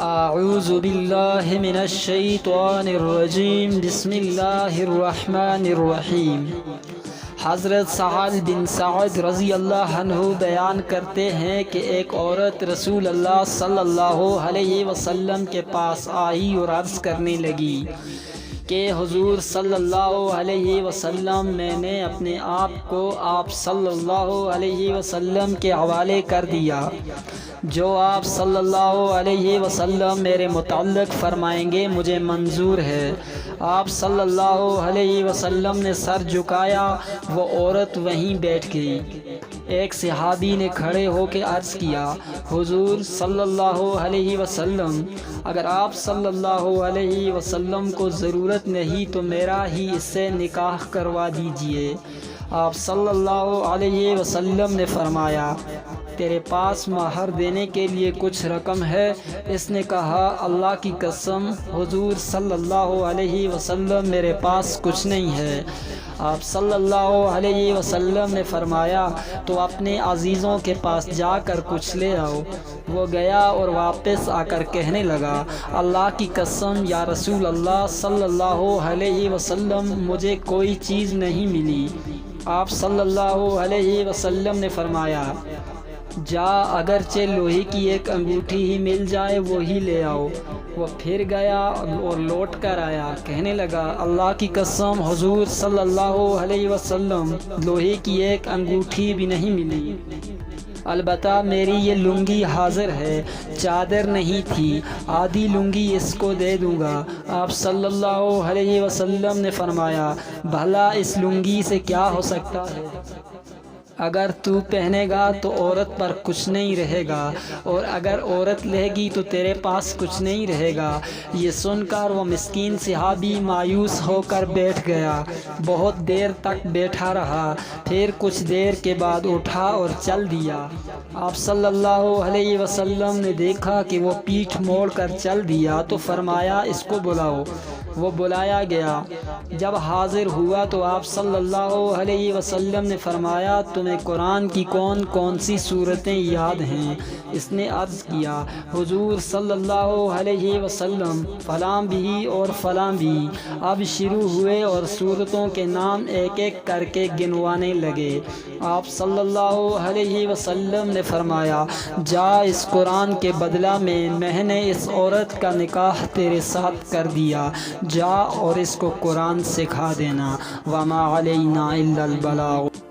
اعوذ باللہ من الشیطان الرجیم، بسم اللہ الرحمن الرحیم۔ حضرت سہل بن سعد رضی اللہ عنہ بیان کرتے ہیں کہ ایک عورت رسول اللہ صلی اللہ علیہ وسلم کے پاس آئی اور عرض کرنے لگی کہ حضور صلی اللہ علیہ وسلم، میں نے اپنے آپ کو آپ صلی اللہ علیہ وسلم کے حوالے کر دیا۔ جو آپ صلی اللہ علیہ وسلم میرے متعلق فرمائیں گے مجھے منظور ہے۔ آپ صلی اللہ علیہ وسلم نے سر جھکایا، وہ عورت وہیں بیٹھ گئی۔ ایک صحابی نے کھڑے ہو کے عرض کیا، حضور صلی اللہ علیہ وسلم، اگر آپ صلی اللہ علیہ وسلم کو ضرورت نہیں تو میرا ہی اس سے نکاح کروا دیجئے۔ آپ صلی اللہ علیہ وسلم نے فرمایا، تیرے پاس مہر دینے کے لیے کچھ رقم ہے؟ اس نے کہا، اللہ کی قسم حضور صلی اللہ علیہ وسلم، میرے پاس کچھ نہیں ہے۔ آپ صلی اللہ علیہ وسلم نے فرمایا، تو اپنے عزیزوں کے پاس جا کر کچھ لے آؤ۔ وہ گیا اور واپس آ کر کہنے لگا، اللہ کی قسم یا رسول اللہ صلی اللہ علیہ وسلم، مجھے کوئی چیز نہیں ملی۔ آپ صلی اللہ علیہ وسلم نے فرمایا، جا، اگرچہ لوہے کی ایک انگوٹھی ہی مل جائے وہی لے آؤ۔ وہ پھر گیا اور لوٹ کر آیا، کہنے لگا، اللہ کی قسم حضور صلی اللہ علیہ وسلم، لوہے کی ایک انگوٹھی بھی نہیں ملی۔ البتہ میری یہ لنگی حاضر ہے، چادر نہیں تھی، آدھی لنگی اس کو دے دوں گا۔ آپ صلی اللہ علیہ وسلم نے فرمایا، بھلا اس لنگی سے کیا ہو سکتا ہے؟ اگر تو پہنے گا تو عورت پر کچھ نہیں رہے گا، اور اگر عورت لے گی تو تیرے پاس کچھ نہیں رہے گا۔ یہ سن کر وہ مسکین صحابی مایوس ہو کر بیٹھ گیا۔ بہت دیر تک بیٹھا رہا، پھر کچھ دیر کے بعد اٹھا اور چل دیا۔ آپ صلی اللہ علیہ وسلم نے دیکھا کہ وہ پیٹھ موڑ کر چل دیا تو فرمایا، اس کو بلاؤ۔ وہ بلایا گیا۔ جب حاضر ہوا تو آپ صلی اللہ علیہ وسلم نے فرمایا، تمہیں قرآن کی کون کون سی صورتیں یاد ہیں؟ اس نے عرض کیا، حضور صلی اللہ علیہ وسلم، فلاں بھی اور فلاں بھی۔ اب شروع ہوئے اور صورتوں کے نام ایک ایک کر کے گنوانے لگے۔ آپ صلی اللہ علیہ وسلم نے فرمایا، جا، اس قرآن کے بدلہ میں نے اس عورت کا نکاح تیرے ساتھ کر دیا، جا اور اس کو قرآن سکھا دینا۔ وما علینا الا البلاغ۔